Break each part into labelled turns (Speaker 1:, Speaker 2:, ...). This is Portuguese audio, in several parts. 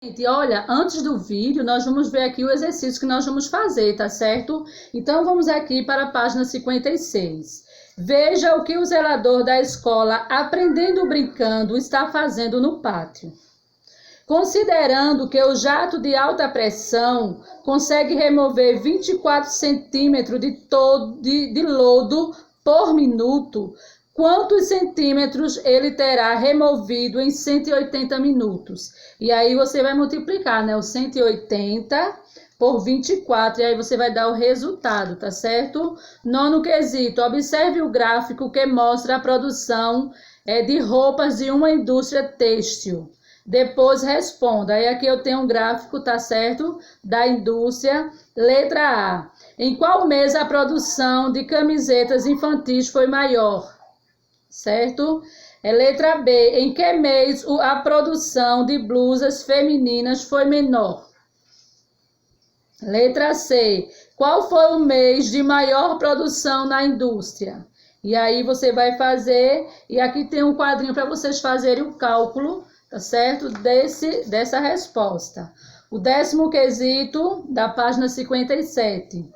Speaker 1: Gente, olha, antes do vídeo, nós vamos ver aqui o exercício que nós vamos fazer, tá certo? Então, vamos aqui para a página 56. Veja o que o zelador da escola Aprendendo Brincando está fazendo no pátio. Considerando que o jato de alta pressão consegue remover 24 centímetros de lodo por minuto, quantos centímetros ele terá removido em 180 minutos? E aí você vai multiplicar, né? O 180 por 24, e aí você vai dar o resultado, tá certo? Nono quesito, observe o gráfico que mostra a produção de roupas de uma indústria têxtil. Depois responda. Aí aqui eu tenho um gráfico, tá certo? Da indústria. Letra A. Em qual mês a produção de camisetas infantis foi maior? Certo? Letra B. Em que mês a produção de blusas femininas foi menor? Letra C. Qual foi o mês de maior produção na indústria? E aí você vai fazer, e aqui tem um quadrinho para vocês fazerem o cálculo, tá certo? Dessa resposta. O 10º quesito da página 57.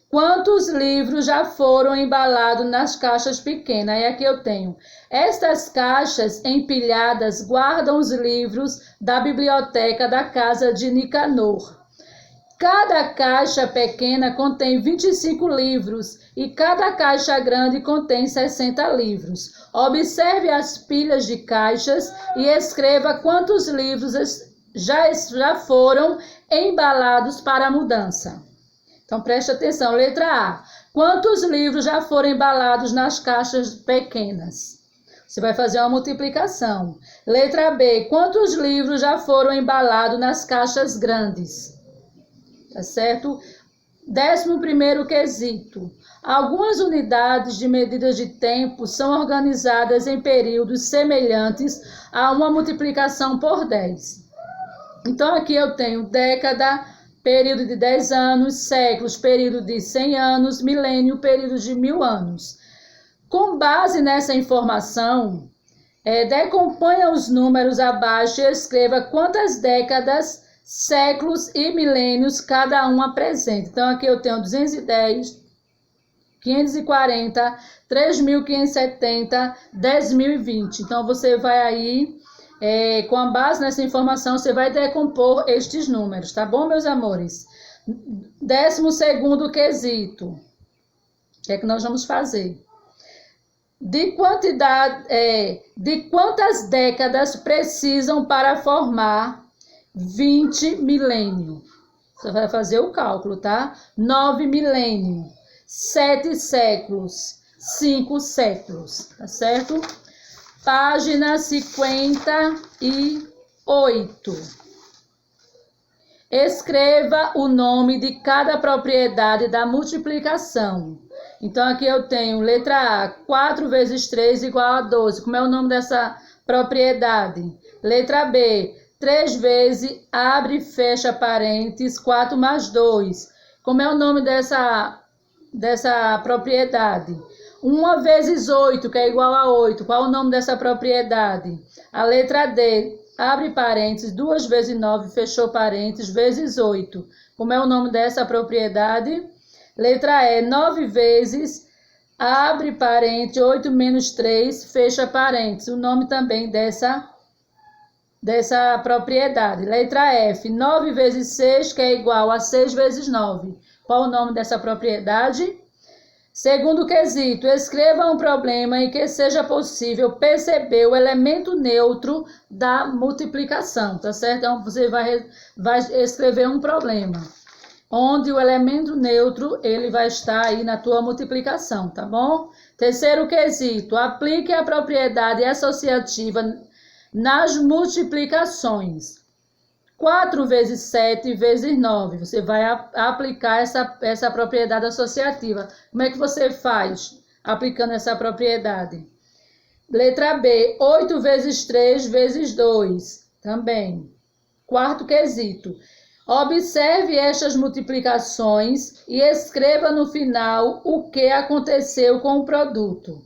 Speaker 1: Quantos livros já foram embalados nas caixas pequenas? E aqui eu tenho. Estas caixas empilhadas guardam os livros da biblioteca da casa de Nicanor. Cada caixa pequena contém 25 livros e cada caixa grande contém 60 livros. Observe as pilhas de caixas e escreva quantos livros já foram embalados para a mudança. Então, preste atenção. Letra A. Quantos livros já foram embalados nas caixas pequenas? Você vai fazer uma multiplicação. Letra B. Quantos livros já foram embalados nas caixas grandes? Tá certo? 11º quesito. Algumas unidades de medidas de tempo são organizadas em períodos semelhantes a uma multiplicação por 10. Então, aqui eu tenho década, período de 10 anos, séculos, período de 100 anos, milênio, período de 1000 anos. Com base nessa informação, decomponha os números abaixo e escreva quantas décadas, séculos e milênios cada um apresenta. Então, aqui eu tenho 210, 540, 3.570, 10.020. Então, você vai aí, com a base nessa informação, você vai decompor estes números, tá bom, meus amores? 12º quesito. O que é que nós vamos fazer? De quantas décadas precisam para formar 20 milênios? Você vai fazer o cálculo, tá? 9 milênios, 7 séculos, 5 séculos, tá certo? Página 58. Escreva o nome de cada propriedade da multiplicação. Então, aqui eu tenho letra A, 4 vezes 3 igual a 12. Como é o nome dessa propriedade? Letra B, 3 vezes, abre e fecha parênteses, 4 mais 2. Como é o nome dessa propriedade? 1 vezes 8, que é igual a 8. Qual é o nome dessa propriedade? A letra D, abre parênteses, 2 vezes 9, fechou parênteses, vezes 8. Como é o nome dessa propriedade? Letra E, 9 vezes, abre parênteses, 8 menos 3, fecha parênteses. O nome também dessa propriedade. Letra F, 9 vezes 6, que é igual a 6 vezes 9. Qual o nome dessa propriedade? Segundo quesito, escreva um problema em que seja possível perceber o elemento neutro da multiplicação, tá certo? Então, você vai escrever um problema, onde o elemento neutro, ele vai estar aí na tua multiplicação, tá bom? Terceiro quesito, aplique a propriedade associativa nas multiplicações. 4 vezes 7 vezes 9. Você vai aplicar essa propriedade associativa. Como é que você faz aplicando essa propriedade? Letra B, 8 vezes 3 vezes 2. Também. Quarto quesito. Observe estas multiplicações e escreva no final o que aconteceu com o produto.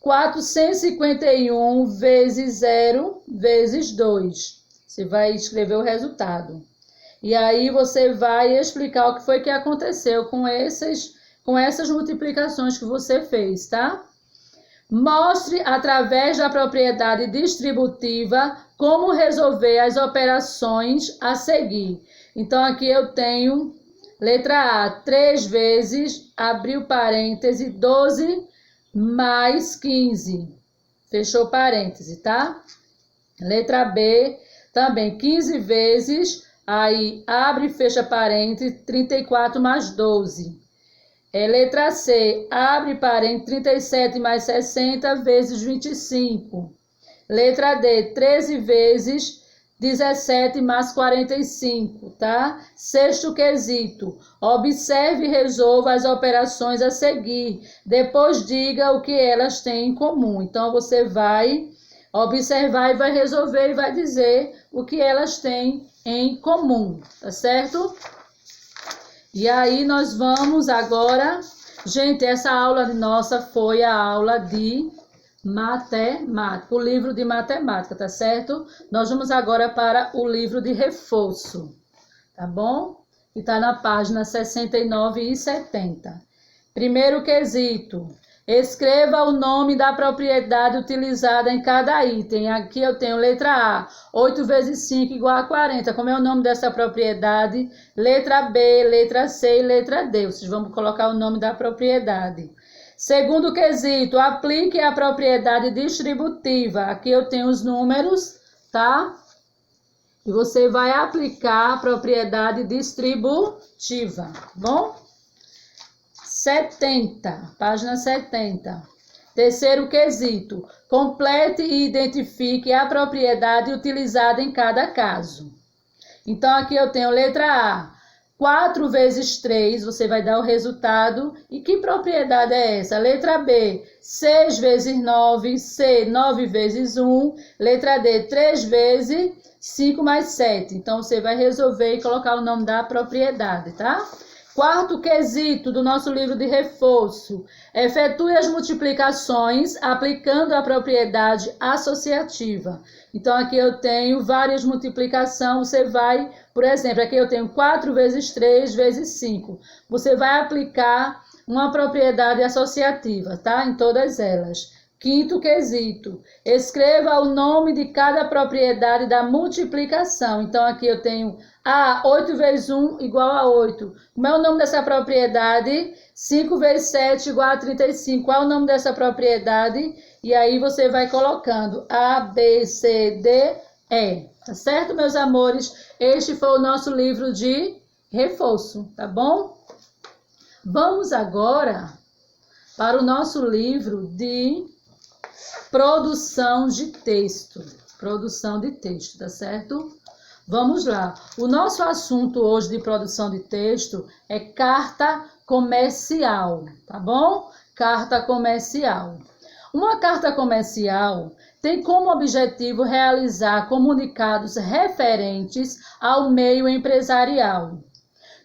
Speaker 1: 451 vezes 0 vezes 2. Você vai escrever o resultado. E aí você vai explicar o que foi que aconteceu com essas multiplicações que você fez, tá? Mostre através da propriedade distributiva como resolver as operações a seguir. Então aqui eu tenho letra A, 3 vezes, abriu parêntese, 12 mais 15. Fechou parêntese, tá? Letra B, também 15 vezes, aí abre e fecha parênteses, 34 mais 12. Letra C, abre parênteses, 37 mais 60 vezes 25. Letra D, 13 vezes 17 mais 45, tá? Sexto quesito, observe e resolva as operações a seguir. Depois diga o que elas têm em comum. Então, você vai observar e vai resolver e vai dizer o que elas têm em comum, tá certo? E aí, nós vamos agora... Gente, essa aula nossa foi a aula de matemática, o livro de matemática, tá certo? Nós vamos agora para o livro de reforço, tá bom? Que tá na página 69 e 70. Primeiro quesito, escreva o nome da propriedade utilizada em cada item. Aqui eu tenho letra A, 8 vezes 5 igual a 40. Como é o nome dessa propriedade? Letra B, letra C e letra D. Vocês vão colocar o nome da propriedade. Segundo quesito, aplique a propriedade distributiva. Aqui eu tenho os números, tá? E você vai aplicar a propriedade distributiva, tá bom? 70, página 70. Terceiro quesito, complete e identifique a propriedade utilizada em cada caso. Então, aqui eu tenho letra A, 4 vezes 3, você vai dar o resultado. E que propriedade é essa? Letra B, 6 vezes 9, C, 9 vezes 1. Letra D, 3 vezes 5 mais 7. Então, você vai resolver e colocar o nome da propriedade, tá? Quarto quesito do nosso livro de reforço. Efetue as multiplicações aplicando a propriedade associativa. Então, aqui eu tenho várias multiplicações. Você vai, por exemplo, aqui eu tenho 4 vezes 3 vezes 5. Você vai aplicar uma propriedade associativa, tá? Em todas elas. Quinto quesito, escreva o nome de cada propriedade da multiplicação. Então, aqui eu tenho 8 vezes 1 igual a 8. Como é o nome dessa propriedade? 5 vezes 7 igual a 35. Qual é o nome dessa propriedade? E aí você vai colocando A, B, C, D, E. Tá certo, meus amores? Este foi o nosso livro de reforço, tá bom? Vamos agora para o nosso livro de produção de texto. Produção de texto, tá certo? Vamos lá. O nosso assunto hoje de produção de texto é carta comercial, tá bom? Carta comercial. Uma carta comercial tem como objetivo realizar comunicados referentes ao meio empresarial,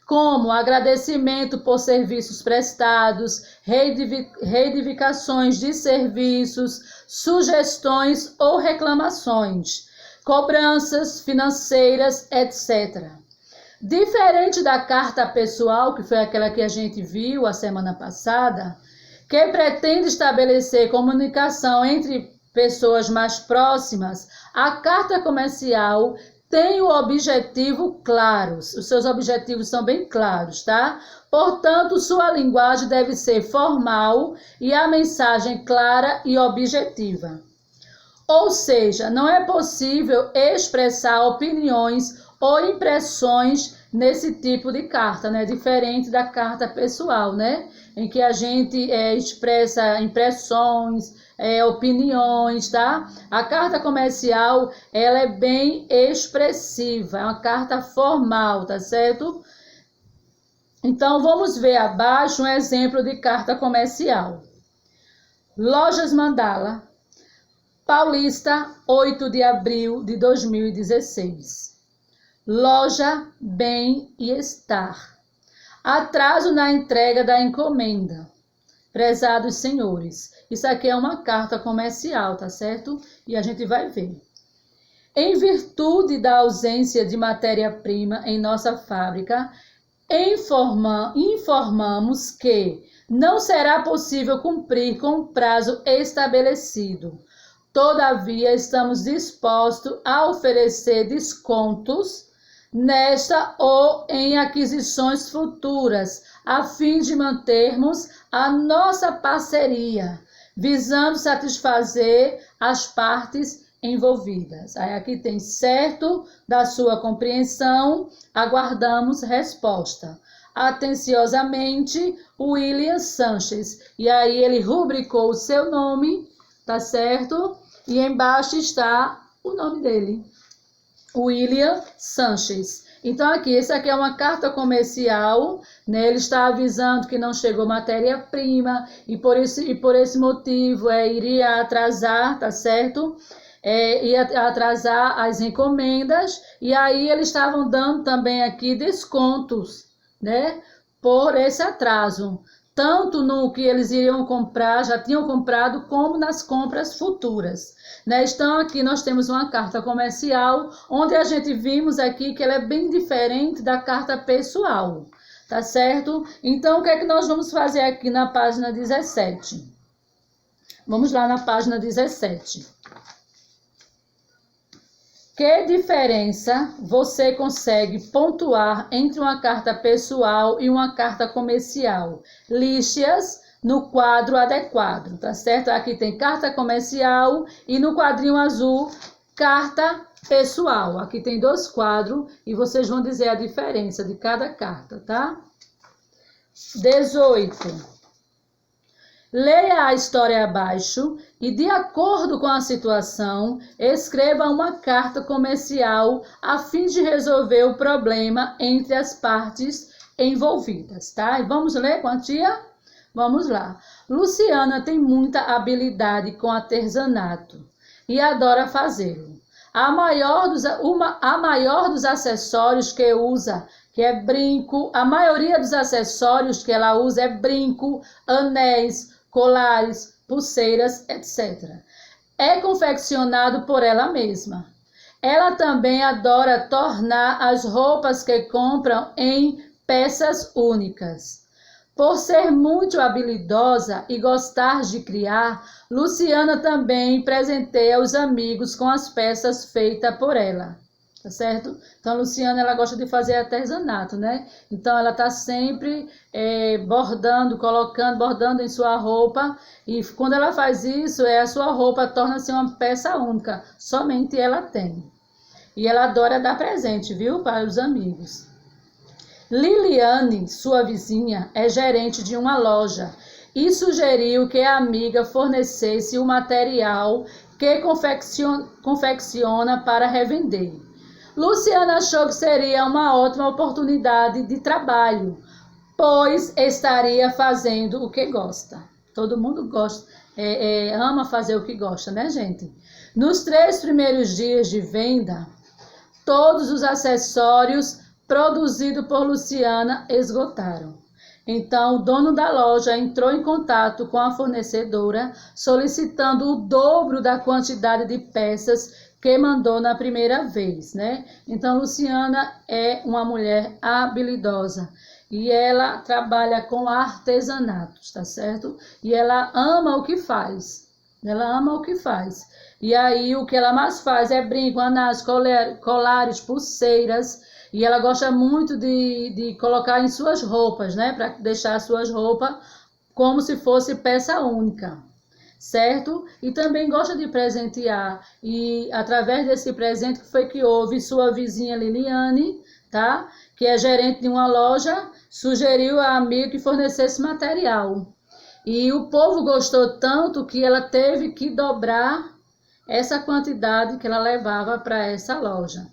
Speaker 1: como agradecimento por serviços prestados, reivindicações de serviços, sugestões ou reclamações, cobranças financeiras, etc. Diferente da carta pessoal, que foi aquela que a gente viu a semana passada, que pretende estabelecer comunicação entre pessoas mais próximas, a carta comercial tem o objetivo claro, os seus objetivos são bem claros, tá? Portanto, sua linguagem deve ser formal e a mensagem clara e objetiva. Ou seja, não é possível expressar opiniões ou impressões nesse tipo de carta, né? Diferente da carta pessoal, né? Em que a gente expressa impressões, opiniões, tá? A carta comercial, ela é bem expressiva, é uma carta formal, tá certo? Então, vamos ver abaixo um exemplo de carta comercial. Lojas Mandala, Paulista, 8 de abril de 2016. Loja Bem-Estar. Atraso na entrega da encomenda. Prezados senhores, isso aqui é uma carta comercial, tá certo? E a gente vai ver. Em virtude da ausência de matéria-prima em nossa fábrica, informamos que não será possível cumprir com o prazo estabelecido. Todavia, estamos dispostos a oferecer descontos nesta ou em aquisições futuras, a fim de mantermos a nossa parceria, visando satisfazer as partes envolvidas. Aí aqui tem certo da sua compreensão, aguardamos resposta. Atenciosamente, William Sanches. E aí ele rubricou o seu nome, tá certo? E embaixo está o nome dele, William Sanches. Então aqui, essa aqui é uma carta comercial, né? Ele está avisando que não chegou matéria-prima e por esse motivo iria atrasar, tá certo? Ia atrasar as encomendas, e aí eles estavam dando também aqui descontos, né, por esse atraso, tanto no que eles iriam comprar, já tinham comprado, como nas compras futuras, né? Então aqui nós temos uma carta comercial, onde a gente vimos aqui que ela é bem diferente da carta pessoal, tá certo? Então o que é que nós vamos fazer aqui na página 17? Vamos lá na página 17. Que diferença você consegue pontuar entre uma carta pessoal e uma carta comercial? Lixe-as no quadro adequado, tá certo? Aqui tem carta comercial e no quadrinho azul, carta pessoal. Aqui tem 2 quadros e vocês vão dizer a diferença de cada carta, tá? 18. Leia a história abaixo e, de acordo com a situação, escreva uma carta comercial a fim de resolver o problema entre as partes envolvidas, tá? E vamos ler com a tia? Vamos lá. Luciana tem muita habilidade com artesanato e adora fazê-lo. A maior dos acessórios que usa, que é brinco, a maioria dos acessórios que ela usa é brinco, anéis, colares, pulseiras, etc. É confeccionado por ela mesma. Ela também adora tornar as roupas que compram em peças únicas. Por ser muito habilidosa e gostar de criar, Luciana também presenteia os amigos com as peças feitas por ela. Tá certo? Então, a Luciana, ela gosta de fazer artesanato, né? Então, ela tá sempre bordando em sua roupa. E quando ela faz isso, a sua roupa torna-se uma peça única. Somente ela tem. E ela adora dar presente, viu? Para os amigos. Liliane, sua vizinha, é gerente de uma loja e sugeriu que a amiga fornecesse o material que confecciona para revender. Luciana achou que seria uma ótima oportunidade de trabalho, pois estaria fazendo o que gosta. Todo mundo gosta, ama fazer o que gosta, né, gente? Nos 3 primeiros dias de venda, todos os acessórios produzidos por Luciana esgotaram. Então, o dono da loja entrou em contato com a fornecedora, solicitando o dobro da quantidade de peças que mandou na primeira vez, né? Então, Luciana é uma mulher habilidosa e ela trabalha com artesanatos, tá certo? E ela ama o que faz. E aí, o que ela mais faz é brinco, anéis, colares, pulseiras. E ela gosta muito de colocar em suas roupas, né? Para deixar as suas roupas como se fosse peça única, certo? E também gosta de presentear. E através desse presente foi que houve sua vizinha Liliane, tá? Que é gerente de uma loja, sugeriu a amiga que fornecesse material. E o povo gostou tanto que ela teve que dobrar essa quantidade que ela levava para essa loja,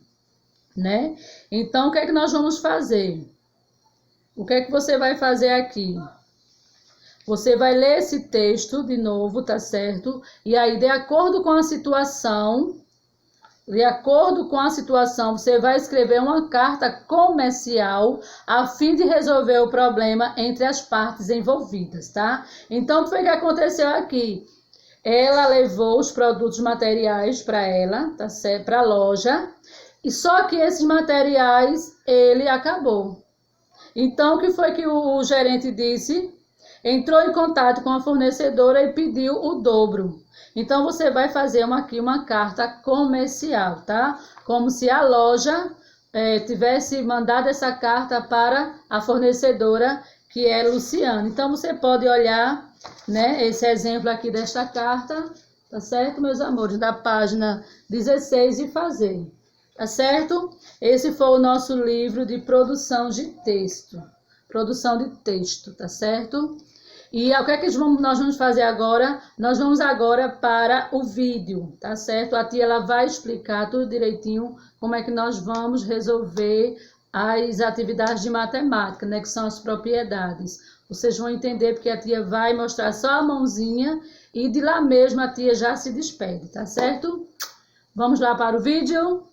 Speaker 1: né? Então, o que é que nós vamos fazer? O que é que você vai fazer aqui? Você vai ler esse texto de novo, tá certo? E aí, de acordo com a situação, você vai escrever uma carta comercial a fim de resolver o problema entre as partes envolvidas, tá? Então, o que foi que aconteceu aqui? Ela levou os produtos materiais para ela, tá certo? Para a loja. E só que esses materiais ele acabou. Então, o que foi que o gerente disse? Entrou em contato com a fornecedora e pediu o dobro. Então, você vai fazer aqui uma carta comercial, tá? Como se a loja tivesse mandado essa carta para a fornecedora, que é Luciana. Então, você pode olhar, né, esse exemplo aqui desta carta, tá certo, meus amores? Da página 16 e fazer. Tá certo? Esse foi o nosso livro de produção de texto. Produção de texto, tá certo? E o que é que nós vamos fazer agora? Nós vamos agora para o vídeo, tá certo? A tia ela vai explicar tudo direitinho como é que nós vamos resolver as atividades de matemática, né? Que são as propriedades. Vocês vão entender porque a tia vai mostrar só a mãozinha e de lá mesmo a tia já se despede, tá certo? Vamos lá para o vídeo?